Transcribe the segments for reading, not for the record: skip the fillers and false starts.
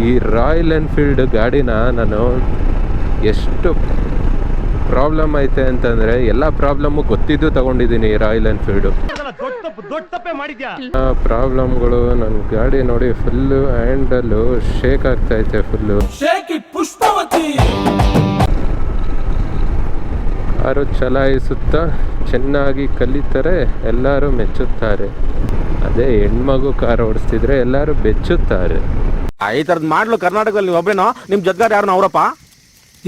ಈ royal Enfield ಗಾಡಿನ ನಾನು ಎಷ್ಟು ಪ್ರಾಬ್ಲಮ್ ಐತೆ ಅಂತಂದರೆ ಎಲ್ಲ ಪ್ರಾಬ್ಲಮ್ಮು ಗೊತ್ತಿದ್ದು ತಗೊಂಡಿದ್ದೀನಿ ಈ ರಾಯಲ್ ಎನ್ಫೀಲ್ಡು. ಪ್ರಾಬ್ಲಮ್ಗಳು ನನ್ನ ಗಾಡಿ ನೋಡಿ ಫುಲ್ಲು ಹ್ಯಾಂಡಲ್ಲು ಶೇಕ್ ಆಗ್ತೈತೆ, ಫುಲ್ಲು ಕಾರು ಚಲಾಯಿಸುತ್ತಾ ಚೆನ್ನಾಗಿ ಕಲಿತರೆ ಎಲ್ಲರೂ ಮೆಚ್ಚುತ್ತಾರೆ. ಅದೇ ಹೆಣ್ಮಗು ಕಾರ್ ಓಡಿಸ್ತಿದ್ರೆ ಎಲ್ಲರೂ ಬೆಚ್ಚುತ್ತಾರೆ. ಈ ತರದ್ ಮಾಡ್ಲು ಕರ್ನಾಟಕದಲ್ಲಿ ನೀವು ಒಬ್ರೇನೋ, ನಿಮ್ ಜೊತೆಗಾರ ಯಾರು ಅವರಪ್ಪ?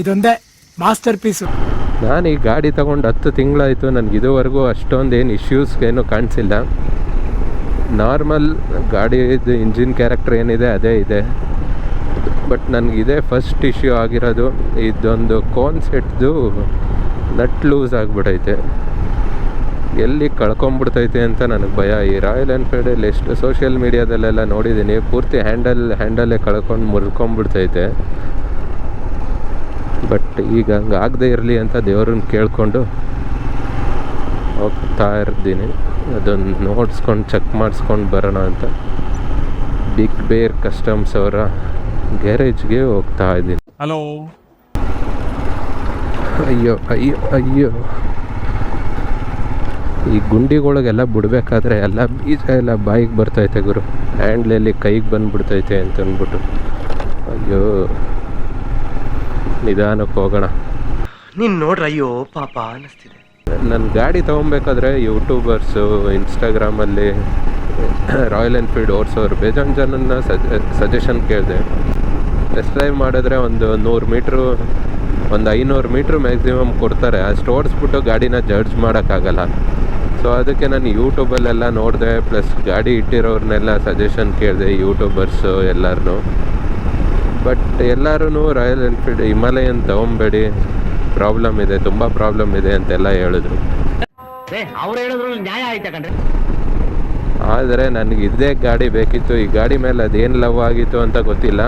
ಇದೊಂದೇ ಮಾಸ್ಟರ್ ಪೀಸು. ನಾನು ಈ ಗಾಡಿ ತಗೊಂಡು 10 ತಿಂಗಳಾಯಿತು. ನನಗೆ ಇದುವರೆಗೂ ಅಷ್ಟೊಂದೇನು ಇಶ್ಯೂಸ್ ಏನು ಕಾಣಿಸಿಲ್ಲ. ನಾರ್ಮಲ್ ಗಾಡಿದು ಇಂಜಿನ್ ಕ್ಯಾರೆಕ್ಟರ್ ಏನಿದೆ ಅದೇ ಇದೆ. ಬಟ್ ನನಗಿದೆ ಫಸ್ಟ್ ಇಶ್ಯೂ ಆಗಿರೋದು ಇದೊಂದು ಕಾನ್ಸೆಪ್ಟ್ದು ನಟ್ ಲೂಸ್ ಆಗಿಬಿಟ್ಟೈತೆ. ಎಲ್ಲಿ ಕಳ್ಕೊಂಬಿಡ್ತೈತೆ ಅಂತ ನನಗೆ ಭಯ. ಈ ರಾಯಲ್ ಎನ್ಫೀಲ್ಡಲ್ಲಿ ಎಷ್ಟು ಸೋಷಿಯಲ್ ಮೀಡಿಯಾದಲ್ಲೆಲ್ಲ ನೋಡಿದ್ದೀನಿ, ಪೂರ್ತಿ ಹ್ಯಾಂಡಲ್ಲೇ ಕಳ್ಕೊಂಡು ಮುರ್ಕೊಂಬಿಡ್ತೈತೆ. ಬಟ್ ಈಗ ಹಂಗೆ ಆಗದೆ ಇರಲಿ ಅಂತ ದೇವ್ರನ್ನ ಕೇಳಿಕೊಂಡು ಹೋಗ್ತಾ ಇರ್ತೀನಿ. ಅದನ್ನು ನೋಡ್ಸ್ಕೊಂಡು ಚೆಕ್ ಮಾಡಿಸ್ಕೊಂಡು ಬರೋಣ ಅಂತ ಬಿಗ್ ಬೇರ್ ಕಸ್ಟಮ್ಸ್ ಅವರ ಗ್ಯಾರೇಜ್ಗೆ ಹೋಗ್ತಾ ಇದ್ದೀನಿ. ಹಲೋ. ಅಯ್ಯೋ ಅಯ್ಯೋ ಅಯ್ಯೋ, ಈ ಗುಂಡಿಗಳಿಗೆಲ್ಲ ಬಿಡಬೇಕಾದ್ರೆ ಎಲ್ಲ ಬೀಜ ಎಲ್ಲ ಬಾಯಿಗೆ ಬರ್ತೈತೆ ಗುರು, ಹ್ಯಾಂಡ್ಲಲ್ಲಿ ಕೈಗೆ ಬಂದುಬಿಡ್ತೈತೆ ಅಂತ ಅಂದ್ಬಿಟ್ಟು. ಅಯ್ಯೋ, ನಿಧಾನಕ್ಕೆ ಹೋಗೋಣ. ನೀನು ನೋಡ್ರ, ಅಯ್ಯೋ ಪಾಪ ಅನ್ನಿಸ್ತಿದೆ. ನನ್ನ ಗಾಡಿ ತೊಗೊಬೇಕಾದ್ರೆ ಯೂಟ್ಯೂಬರ್ಸು, ಇನ್ಸ್ಟಾಗ್ರಾಮಲ್ಲಿ ರಾಯಲ್ ಎನ್ಫೀಲ್ಡ್ ಓಡಿಸೋರು ಬೇಜಾನ್ ಜನನ್ನ ಸಜೆಷನ್ ಕೇಳಿದೆ. ಟೆಸ್ಟ್ ಡ್ರೈವ್ ಮಾಡಿದ್ರೆ ಒಂದು 100 ಮೀಟ್ರು, ಒಂದು 500 ಮೀಟ್ರ್ ಮ್ಯಾಕ್ಸಿಮಮ್ ಕೊಡ್ತಾರೆ. ಅಷ್ಟು ಓಡಿಸ್ಬಿಟ್ಟು ಗಾಡಿನ ಜಡ್ಜ್ ಮಾಡೋಕ್ಕಾಗಲ್ಲ. ಸೊ ಅದಕ್ಕೆ ನಾನು ಯೂಟ್ಯೂಬಲ್ಲೆಲ್ಲ ನೋಡಿದೆ, ಪ್ಲಸ್ ಗಾಡಿ ಇಟ್ಟಿರೋರ್ನೆಲ್ಲ ಸಜೆಷನ್ ಕೇಳಿದೆ, ಯೂಟ್ಯೂಬರ್ಸು ಎಲ್ಲರೂ. ಬಟ್ ಎಲ್ಲರೂ ರಾಯಲ್ ಎನ್ಫೀಲ್ಡ್ ಹಿಮಾಲಯನ್ ತೊಗೊಬೇಡಿ, ಪ್ರಾಬ್ಲಮ್ ಇದೆ, ತುಂಬ ಪ್ರಾಬ್ಲಮ್ ಇದೆ ಅಂತೆಲ್ಲ ಹೇಳಿದ್ರು. ಅವ್ರು ಹೇಳಿದ್ರು ನ್ಯಾಯ ಆಯ್ತಾ ಕಣ್ರಿ. ಆದರೆ ನನಗೆ ಇದೇ ಗಾಡಿ ಬೇಕಿತ್ತು. ಈ ಗಾಡಿ ಮೇಲೆ ಅದೇನು ಲವ್ ಆಗಿತ್ತು ಅಂತ ಗೊತ್ತಿಲ್ಲ.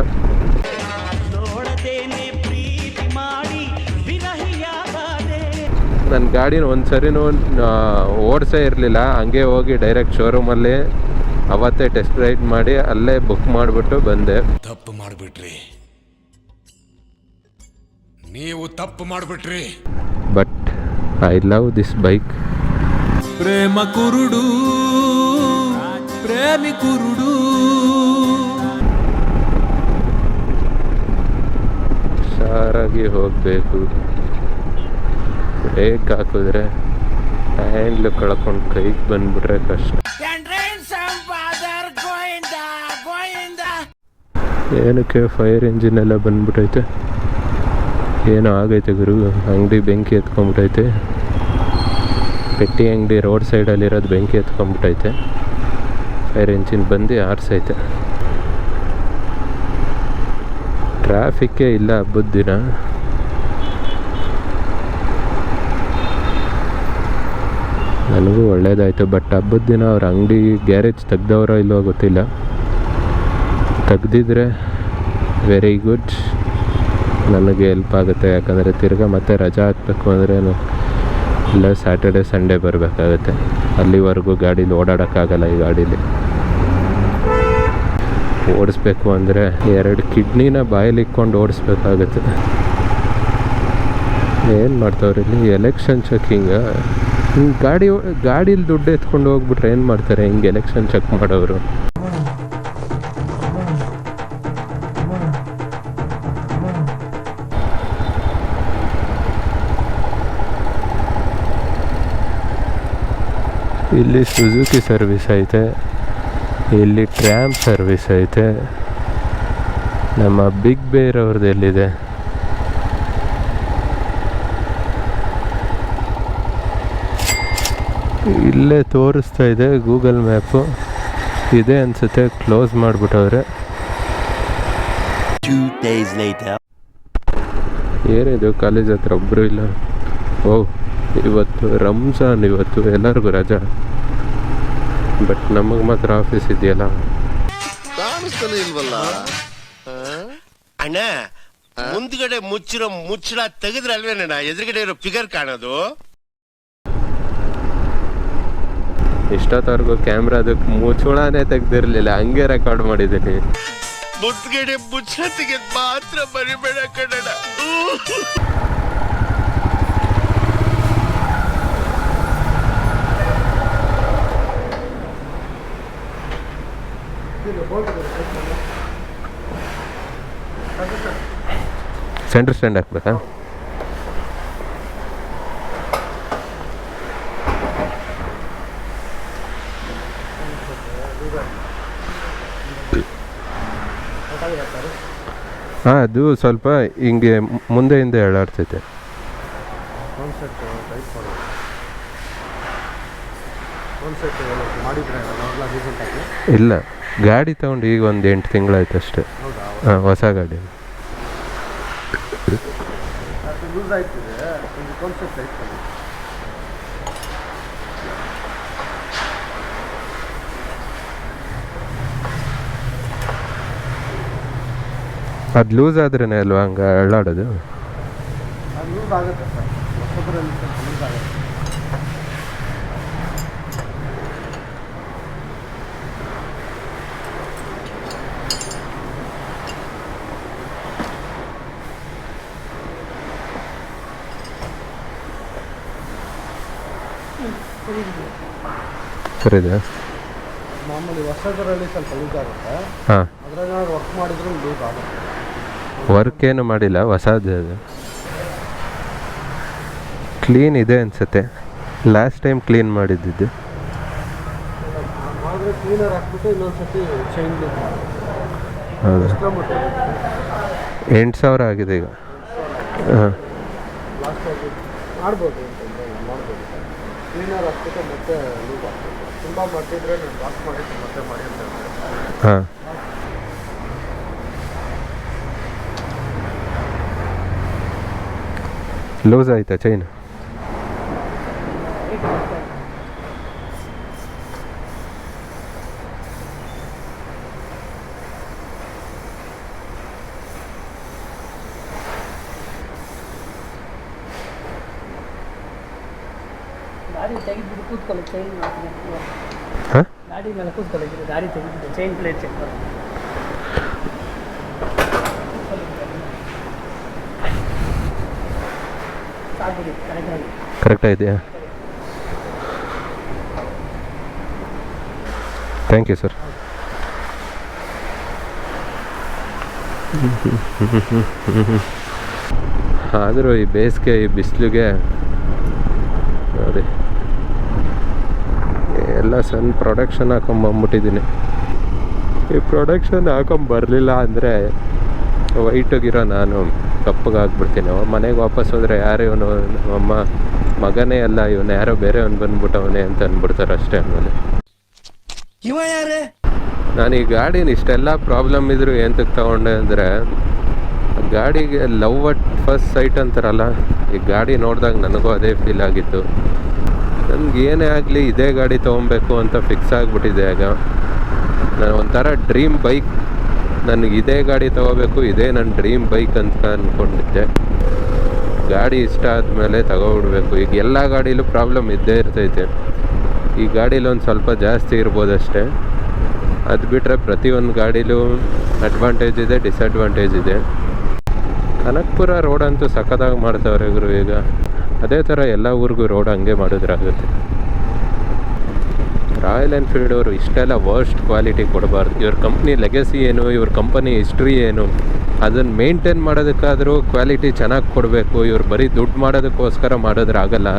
ನನ್ನ ಗಾಡಿನ ಒಂದು ಸರಿನೂ ಓಡಿಸೇ ಇರಲಿಲ್ಲ. ಹಂಗೆ ಹೋಗಿ ಡೈರೆಕ್ಟ್ ಶೋರೂಮಲ್ಲಿ ಅವತ್ತೇ ಟೆಸ್ಟ್ ರೈಡ್ ಮಾಡಿ ಅಲ್ಲೇ ಬುಕ್ ಮಾಡಿಬಿಟ್ಟು ಬಂದೆ. ತಪ್ಪು ಮಾಡಿಬಿಟ್ರಿ ನೀವು, ತಪ್ಪು ಮಾಡಿಬಿಟ್ರಿ. But I love this bike. ಪ್ರೇಮ ಕುರುಡು, ಪ್ರೇಮಿ ಕುರುಡು. ಹುಷಾರಾಗಿ ಹೋಗಬೇಕು. ಬ್ರೇಕ್ ಹಾಕಿದ್ರೆ ಹ್ಯಾಂಡ್ಲು ಕಳ್ಕೊಂಡು ಕೈಗೆ ಬಂದ್ಬಿಟ್ರೆ ಕಷ್ಟ. ಏನಕ್ಕೆ ಫೈರ್ ಇಂಜಿನ್ ಎಲ್ಲ ಬಂದ್ಬಿಟ್ಟೈತೆ, ಏನೋ ಆಗೈತೆ ಗುರು. ಅಂಗಡಿ ಬೆಂಕಿ ಎತ್ಕೊಂಡ್ಬಿಟ್ಟೈತೆ, ಪೆಟ್ಟಿ ಅಂಗಡಿ ರೋಡ್ ಸೈಡಲ್ಲಿರೋದು ಬೆಂಕಿ ಎತ್ಕೊಂಡ್ಬಿಟ್ಟೈತೆ. ಫೈರ್ ಇಂಜಿನ್ ಬಂದು ಆರಿಸೈತೆ. ಟ್ರಾಫಿಕ್ಕೇ ಇಲ್ಲ ಹಬ್ಬದ ದಿನ. ನನಗೂ ಒಳ್ಳೇದಾಯಿತು. ಬಟ್ ಹಬ್ಬದ ದಿನ ಅವ್ರ ಅಂಗಡಿ ಗ್ಯಾರೇಜ್ ತೆಗ್ದವರೋ ಇಲ್ಲವೋ ಗೊತ್ತಿಲ್ಲ. ತೆಗ್ದಿದ್ರೆ ವೆರಿ ಗುಡ್, ನನಗೆ ಹೆಲ್ಪ್ ಆಗುತ್ತೆ. ಯಾಕಂದರೆ ತಿರ್ಗಾ ಮತ್ತೆ ರಜಾ ಹಾಕಬೇಕು ಅಂದರೆ ಇಲ್ಲ ಸ್ಯಾಟರ್ಡೆ ಸಂಡೇ ಬರಬೇಕಾಗತ್ತೆ. ಅಲ್ಲಿವರೆಗೂ ಗಾಡೀಲಿ ಓಡಾಡೋಕ್ಕಾಗಲ್ಲ. ಈ ಗಾಡೀಲಿ ಓಡಿಸ್ಬೇಕು ಅಂದರೆ 2 ಕಿಡ್ನಿನ ಬಾಯಲ್ಲಿ ಇಕ್ಕೊಂಡು ಓಡಿಸ್ಬೇಕಾಗತ್ತೆ. ಏನು ಮಾಡ್ತಾವ್ರಿ ಇಲ್ಲಿ? ಎಲೆಕ್ಷನ್ ಚೆಕ್ಕಿಂಗ. ಗಾಡೀಲಿ ದುಡ್ಡು ಎತ್ಕೊಂಡು ಹೋಗ್ಬಿಟ್ರೆ ಏನು ಮಾಡ್ತಾರೆ ಹಿಂಗೆ ಎಲೆಕ್ಷನ್ ಚೆಕ್ ಮಾಡೋರು? ಇಲ್ಲಿ ಸುಜುಕಿ ಸರ್ವಿಸ್ ಐತೆ, ಇಲ್ಲಿ ಟ್ರ್ಯಾಮ್ ಸರ್ವಿಸ್ ಐತೆ. ನಮ್ಮ ಬಿಗ್ ಬೇರ್ ಅವ್ರದ್ದು ಎಲ್ಲಿದೆ? ಇಲ್ಲೇ ತೋರಿಸ್ತಾ ಇದೆ ಗೂಗಲ್ ಮ್ಯಾಪು. ಇದೆ ಅನಿಸುತ್ತೆ, ಕ್ಲೋಸ್ ಮಾಡಿಬಿಟ್ಟವ್ರೆ. ಏನಿದು ಕಾಲೇಜ್ ಹತ್ರ ಒಬ್ಬರು ಇಲ್ಲ. ಓಹ್, ಇವತ್ತು ರಂಜಾನ್, ಇವತ್ತು ಎಲ್ಲರಿಗೂ ರಜಾ. ಬಟ್ ನಮಗೆ ಮಾತ್ರ ಆಫೀಸ್ ಇದೆಯಲ್ಲ. ಅಣ್ಣ, ಮುಂದ್ಗಡೆ ಮುಚ್ಚಿರೋ ಮುಚ್ಚಳ ತೆಗೆದ್ರೆ ಅಲ್ವೇನಣ್ಣ ಎದುರುಗಡೆ ಇರೋ ಫಿಗರ್ ಕಾಣೋದು? ಇಷ್ಟೊತ್ತವರೆಗೂ ಕ್ಯಾಮ್ರಾ ಅದಕ್ಕೆ ಮುಚ್ಚಳನೇ ತೆಗ್ದಿರ್ಲಿಲ್ಲ, ಹಂಗೆ ರೆಕಾರ್ಡ್ ಮಾಡಿದ್ದೀನಿ. ಮುಂದ್ಗಡೆ ಮುಚ್ಚಳ ತೆಗೆದ್ ಮಾತ್ರ ಮರಿಬೇಡ ಕಣಣ್ಣ. ಸೆಂಟ್ರ್ ಸ್ಟ್ಯಾಂಡ್ ಹಾಕ್ಬೇಕಾ? ಹಾಂ, ಅದು ಸ್ವಲ್ಪ ಹಿಂಗೆ ಮುಂದೆ ಹಿಂದೆ ಎಳ್ಳಾಡ್ತೈತೆ. ಇಲ್ಲ, ಗಾಡಿ ತಗೊಂಡು ಈಗ ಒಂದು 8 ತಿಂಗಳಾಯ್ತು ಅಷ್ಟೇ. ಹಾಂ, ಹೊಸ ಗಾಡಿ. ಅದು ಲೂಸ್ ಆದ್ರೇನೆ ಅಲ್ವಾ ಹಂಗೆ ಎಳ್ಳಾಡೋದು? ಸರಿದೆ. ಮಾಮೂಲಿ ಹೊಸದರಲ್ಲಿ ಸ್ವಲ್ಪ ಲೂಸ್ ಆಗುತ್ತೆ. ಹಾಂ, ಅದ್ರಾಗ ವರ್ಕ್ ಮಾಡಿದ್ರು ಲೂಸ್ ಆಗುತ್ತೆ. ವರ್ಕ್ ಏನು ಮಾಡಿಲ್ಲ, ಹೊಸದು ಅದು. ಕ್ಲೀನ್ ಇದೆ ಅನಿಸುತ್ತೆ. ಲಾಸ್ಟ್ ಟೈಮ್ ಕ್ಲೀನ್ ಮಾಡಿದ್ದು. ಆದರೆ ಕ್ಲೀನರ್ ಹಾಕ್ಬಿಟ್ಟು ಇನ್ನೊಂದ್ಸತಿ ಚೈನ್ ಲೂಸ್ ಮಾಡೋದು. ಹೌದು, ಕಿಲೋಮೀಟರ್ 8,000 ಆಗಿದೆ ಈಗ. ಹಾಂ, ಲಾಸ್ಟಾಗಿ ಮಾಡ್ಬೋದು ಮಾಡ್ಬೋದು. ಕ್ಲೀನರ್ ಹಾಕ್ಬಿಟ್ಟು ಮತ್ತೆ ಲೂಸ್ ಆಗ್ತದೆ. ತುಂಬ ಮಟ್ಟಿದ್ರೆ ನಾನು ವಾಶ್ ಮಾಡಿದ್ದು ಮತ್ತೆ ಮಾಡಿ ಅಂತ ಹೇಳ್ತಾರೆ. ಹಾಂ, ಲೂಸ್ ಆಯ್ತಾ ಚೈನ್? ಗಾಡಿ ತೆಗೆದ್ಬಿಟ್ಟು ಕೂತ್ಕೊಳ್ಳಿ, ಚೈನ್ ಹಾಂ, ಗಾಡಿ ಮೇಲೆ ಕೂತ್ಕೊಳ್ಳಿ, ಗಾಡಿ ತೆಗೆದ್ಬಿಟ್ಟು ಚೈನ್ ಪ್ಲೇಟ್ ಚೆಕ್ ಮಾಡಿ. ಸಾಕು, ಕರೆಕ್ಟಾಗಿ ಕರೆಕ್ಟ್ ಇದೆಯಾ? Thank you sir. ಆದರೂ ಈ ಬೇಸಿಗೆ, ಈ ಬಿಸಿಲಿಗೆ ನೋಡಿ ಎಲ್ಲ ಸಣ್ಣ ಪ್ರೊಡಕ್ಷನ್ ಹಾಕೊಂಬಂದ್ಬಿಟ್ಟಿದ್ದೀನಿ. ಈ ಪ್ರೊಡಕ್ಷನ್ ಹಾಕೊಂಬರಲಿಲ್ಲ ಅಂದರೆ ವೈಟಾಗಿರೋ ನಾನು ಕಪ್ಪಗಾಗ್ಬಿಡ್ತೀನಿ. ಮನೆಗೆ ವಾಪಸ್ ಹೋದರೆ ಯಾರು ಇವನು ಅಮ್ಮ ಮಗನೇ ಅಲ್ಲ, ಇವನು ಯಾರೋ ಬೇರೆಯವನು ಬಂದ್ಬಿಟ್ಟವನೇ ಅಂತ ಅಂದ್ಬಿಡ್ತಾರೆ ಅಷ್ಟೇ. ಆಮೇಲೆ ನಾನು ಈ ಗಾಡಿನ ಇಷ್ಟೆಲ್ಲ ಪ್ರಾಬ್ಲಮ್ ಇದ್ದರೂ ಎಂತಕ್ಕೆ ತೊಗೊಂಡೆ ಅಂದರೆ, ಗಾಡಿಗೆ ಲವ್ ಅಟ್ ಫಸ್ಟ್ ಸೈಟ್ ಅಂತಾರಲ್ಲ, ಈ ಗಾಡಿ ನೋಡಿದಾಗ ನನಗೂ ಅದೇ ಫೀಲ್ ಆಗಿತ್ತು. ನನಗೆ ಏನೇ ಆಗಲಿ ಇದೇ ಗಾಡಿ ತೊಗೊಬೇಕು ಅಂತ ಫಿಕ್ಸ್ ಆಗಿಬಿಟ್ಟಿದೆ. ಆಗ ನಾನು ಒಂಥರ ಡ್ರೀಮ್ ಬೈಕ್, ನನಗೆ ಇದೇ ಗಾಡಿ ತೊಗೋಬೇಕು, ಇದೇ ನನ್ನ ಡ್ರೀಮ್ ಬೈಕ್ ಅಂತ ಅಂದ್ಕೊಂಡಿದ್ದೆ. ಗಾಡಿ ಇಷ್ಟ ಆದಮೇಲೆ ತಗೊಬಿಡ್ಬೇಕು. ಈಗ ಎಲ್ಲ ಗಾಡೀಲೂ ಪ್ರಾಬ್ಲಮ್ ಇದ್ದೇ ಇರ್ತೈತೆ. ಈ ಗಾಡೀಲಿ ಒಂದು ಸ್ವಲ್ಪ ಜಾಸ್ತಿ ಇರ್ಬೋದಷ್ಟೇ. ಅದು ಬಿಟ್ಟರೆ ಪ್ರತಿಯೊಂದು ಗಾಡೀಲೂ ಅಡ್ವಾಂಟೇಜ್ ಇದೆ, ಡಿಸಡ್ವಾಂಟೇಜ್ ಇದೆ. ಕನಕಪುರ ರೋಡ್ ಅಂತೂ ಸಖತ್ತಾಗಿ ಮಾಡ್ತಾವ್ರೆ ಇವರು ಈಗ. ಅದೇ ಥರ ಎಲ್ಲ ಊರಿಗೂ ರೋಡ್ ಹಂಗೆ ಮಾಡಿದ್ರಾಗುತ್ತೆ. ರಾಯಲ್ ಎನ್ಫೀಲ್ಡ್ ಅವರು ಇಷ್ಟೆಲ್ಲ ವರ್ಸ್ಟ್ ಕ್ವಾಲಿಟಿ ಕೊಡಬಾರ್ದು. ಇವ್ರ ಕಂಪ್ನಿ ಲೆಗಸಿ ಏನು, ಇವ್ರ ಕಂಪನಿ ಹಿಸ್ಟ್ರಿ ಏನು, ಅದನ್ನು ಮೇಂಟೈನ್ ಮಾಡೋದಕ್ಕಾದರೂ ಕ್ವಾಲಿಟಿ ಚೆನ್ನಾಗಿ ಕೊಡಬೇಕು. ಇವ್ರು ಬರೀ ದುಡ್ಡು ಮಾಡೋದಕ್ಕೋಸ್ಕರ ಮಾಡೋದ್ರಾಗಲ್ಲ.